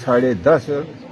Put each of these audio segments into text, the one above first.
10:30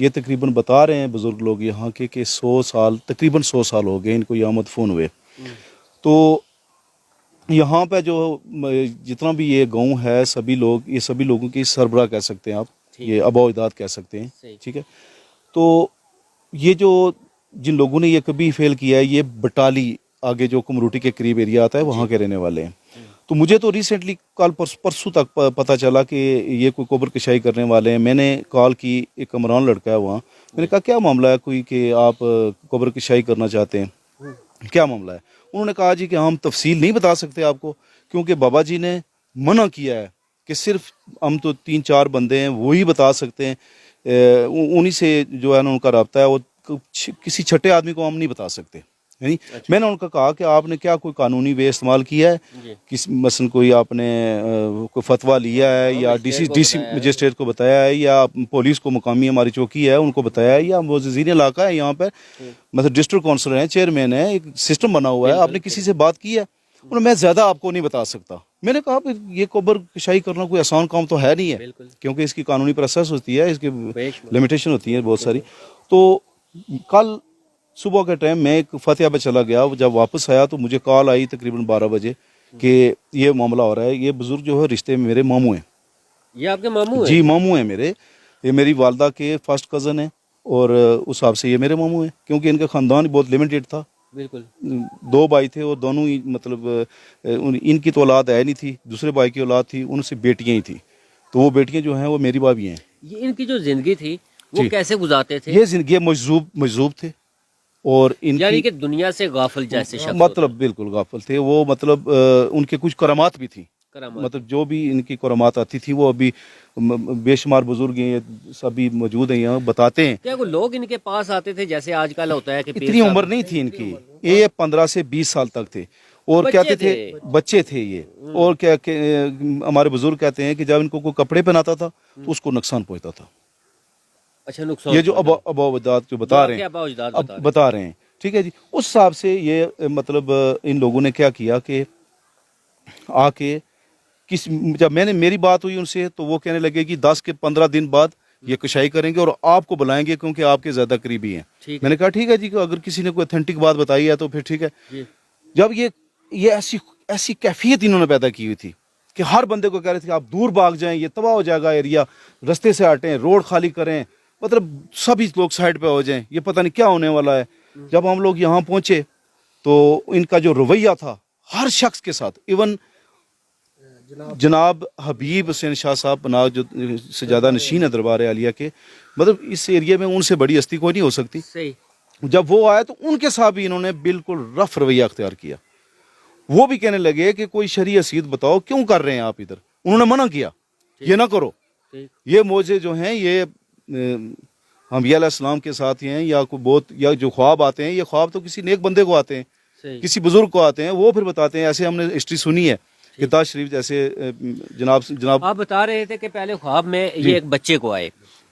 یہ تقریباً بتا رہے ہیں بزرگ لوگ یہاں کے کہ 100 سال تقریباً 100 سال ہو گئے ان کو یہاں مدفون ہوئے. تو یہاں پہ جو جتنا بھی یہ گاؤں ہے سبھی لوگ یہ سبھی لوگوں کی سربراہ کہہ سکتے ہیں آپ, یہ آباء و اجداد کہہ سکتے ہیں, ٹھیک ہے. تو یہ جو جن لوگوں نے یہ کبھی فیل کیا ہے یہ بٹالی آگے جو کمروٹی کے قریب ایریا آتا ہے وہاں کے رہنے والے ہیں. تو مجھے تو ریسنٹلی کل پرسوں تک پتہ چلا کہ یہ کوئی قبر کشائی کرنے والے ہیں. میں نے کال کی, ایک عمران لڑکا ہے وہاں, میں نے کہا کیا معاملہ ہے کوئی کہ آپ قبر کشائی کرنا چاہتے ہیں, کیا معاملہ ہے؟ انہوں نے کہا جی کہ ہم تفصیل نہیں بتا سکتے آپ کو کیونکہ بابا جی نے منع کیا ہے کہ صرف ہم تو 3-4 بندے ہیں وہی بتا سکتے ہیں, انہی سے جو ہے نا ان کا رابطہ ہے, وہ کسی چھٹے آدمی کو ہم نہیں بتا سکتے. یعنی میں نے ان کا کہا کہ آپ نے کیا کوئی قانونی وے استعمال کیا ہے, مثلا کوئی آپ نے کوئی فتویٰ لیا ہے یا ڈی سی مجسٹریٹ کو بتایا ہے یا پولیس کو مقامی ہماری چوکی ہے ان کو بتایا ہے یا معززین علاقہ ہے یہاں پر مطلب ڈسٹرکٹ کونسلر ہیں, چیئرمین ہے, ایک سسٹم بنا ہوا ہے, آپ نے کسی سے بات کی ہے؟ انہوں نے میں زیادہ آپ کو نہیں بتا سکتا. میں نے کہا یہ قبر کشائی کرنا کوئی آسان کام تو ہے نہیں ہے کیونکہ اس کی قانونی پروسیس ہوتی ہے, اس کی لمیٹیشن ہوتی ہے بہت ساری. تو کل صبح کے ٹائم میں ایک فتح پہ چلا گیا, جب واپس آیا تو مجھے کال آئی تقریباً 12 بجے کہ یہ معاملہ ہو رہا ہے. یہ بزرگ جو ہے رشتے میں میرے ماموں ہیں. یہ آپ کے ماموں ہیں؟ جی ماموں ہیں میرے, یہ میری والدہ کے فرسٹ کزن ہیں اور اس حساب سے یہ میرے ماموں ہیں کیونکہ ان کا خاندان بہت لمیٹیڈ تھا. بالکل 2 بھائی تھے اور دونوں ہی مطلب ان کی تو اولاد ہے نہیں تھی, دوسرے بھائی کی اولاد تھی, ان سے بیٹیاں ہی تھیں. تو وہ بیٹیاں جو ہیں وہ میری بھابھی ہیں. یہ ان کی جو زندگی تھی وہ کیسے گزارتے تھے؟ یہ زندگی مجذوب تھے اور ان یعنی کہ دنیا سے غافل جیسے شخص مطلب بالکل غافل تھے وہ, مطلب ان کے کچھ کرامات بھی تھیں, مطلب جو بھی ان کی کرامات آتی تھی وہ ابھی بے شمار بزرگ ہیں سبھی موجود ہیں یہاں بتاتے ہیں. کیا کوئی لوگ ان کے پاس آتے تھے جیسے آج کل ہوتا ہے کہ اتنی عمر نہیں تھی ان کی, یہ 15 سے 20 سال تک تھے اور کہتے تھے بچے تھے یہ, اور کیا ہمارے بزرگ کہتے ہیں کہ جب ان کو کوئی کپڑے پہناتا تھا تو اس کو نقصان پہنچتا تھا. اچھا نقصان یہ جو آباء و اجداد جو بتا رہے ہیں, ٹھیک ہے جی. اس حساب سے یہ مطلب ان لوگوں نے کیا کیا کہ آ کے جب میں نے میری بات ہوئی ان سے تو وہ کہنے لگے کہ 10 کے 15 دن بعد یہ کشائی کریں گے اور آپ کو بلائیں گے کیونکہ آپ کے زیادہ قریبی ہیں. میں نے کہا ٹھیک ہے جی, اگر کسی نے کوئی اتھینٹک بات بتائی ہے تو پھر ٹھیک ہے. جب یہ ایسی کیفیت انہوں نے پیدا کی ہوئی تھی کہ ہر بندے کو کہہ رہے تھے کہ آپ دور بھاگ جائیں, یہ تباہ ہو جائے گا ایریا, رستے سے ہٹیں, روڈ خالی کریں, مطلب سبھی لوگ سائڈ پہ ہو جائیں, یہ پتہ نہیں کیا ہونے والا ہے. جب ہم لوگ یہاں پہنچے تو ان کا جو رویہ تھا ہر شخص کے ساتھ, ایون جناب حبیب حسین شاہ صاحب پناہ جو سجادہ نشین ہے دربار عالیہ کے, مطلب اس ایریا میں ان سے بڑی ہستی کوئی نہیں ہو سکتی. جب وہ آئے تو ان کے ساتھ بھی انہوں نے بالکل رف رویہ اختیار کیا. وہ بھی کہنے لگے کہ کوئی شرعی حیثیت بتاؤ کیوں کر رہے ہیں آپ ادھر. انہوں نے منع کیا یہ نہ کرو, یہ موجے جو ہیں یہ انبیاء علیہ السلام کے ساتھ ہیں یا کوئی بہت یا جو خواب آتے ہیں یہ خواب تو کسی نیک بندے کو آتے ہیں, کسی بزرگ کو آتے ہیں, وہ پھر بتاتے ہیں. ایسے ہم نے ہسٹری سنی ہے کتاب شریف جیسے جناب آپ بتا رہے تھے کہ پہلے خواب میں یہ ایک بچے کو آئے,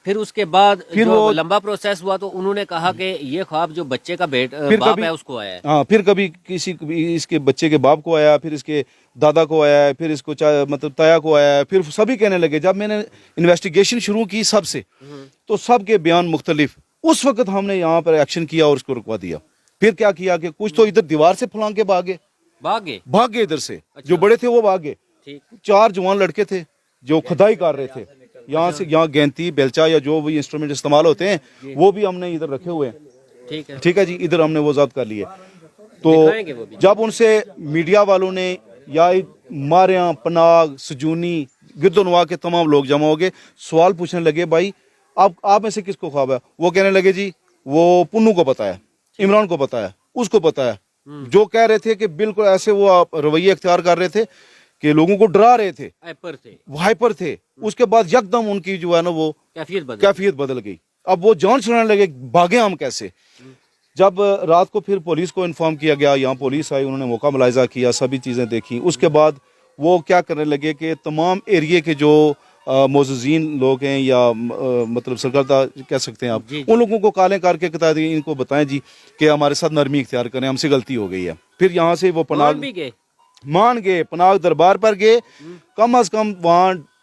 پھر اس کے بعد جو لمبا پروسیس ہوا تو انہوں نے کہا کہ یہ خواب جو بچے کا باپ ہے اس کو آیا ہے. ہاں, پھر کبھی کسی اس کے بچے کے باپ کو آیا, پھر اس کے دادا کو آیا ہے, پھر اس کو مطلب تایا کو آیا ہے, پھر سبھی کہنے لگے. جب میں نے انویسٹیگیشن شروع کی سب سے تو سب کے بیان مختلف. اس وقت ہم نے یہاں پر ایکشن کیا اور اس کو رکوا دیا. پھر کیا کیا کہ کچھ تو ادھر دیوار سے پھلانگ کے بھاگے ادھر سے, جو بڑے تھے وہ بھاگے. 4 جوان لڑکے تھے جو کھدائی کر رہے تھے یہاں سے, یہاں گینتی بیلچا یا جو بھی انسٹرومنٹ استعمال ہوتے ہیں وہ بھی ہم نے ادھر رکھے ہوئے ہیں. ٹھیک ہے جی, ادھر ہم نے وہ ضبط کر لیے. تو جب ان سے میڈیا والوں نے یا ماریاں پناگ سجونی گرد و نواح کے تمام لوگ جمع ہو گئے, سوال پوچھنے لگے بھائی آپ میں سے کس کو خواب ہے. وہ کہنے لگے جی وہ پنو کو پتا ہے, عمران کو پتا ہے, اس کو پتا ہے. جو کہہ رہے تھے کہ بالکل ایسے وہ رویے اختیار کر رہے تھے کہ لوگوں کو ڈرا رہے تھے, ہائپر تھے. اس کے بعد یکدم ان کی جو ہے نا وہ کیفیت بدل گئی. اب وہ جان چھڑانے لگے بھاگے ہم کیسے. جب رات کو پھر پولیس کو انفارم کیا گیا, یہاں پولیس آئی, انہوں نے موقع ملاحظہ کیا, سبھی چیزیں دیکھی. اس کے بعد وہ کیا کرنے لگے کہ تمام ایریے کے جو معززین لوگ ہیں یا مطلب سرکردہ کہہ سکتے ہیں آپ, ان لوگوں کو کالیں کر کے بتا دیں, ان کو بتائیں جی کہ ہمارے ساتھ نرمی اختیار کریں, ہم سے غلطی ہو گئی ہے. پھر یہاں سے وہ مان گئے, پناگ دربار پر گئے. کم از کم وہاں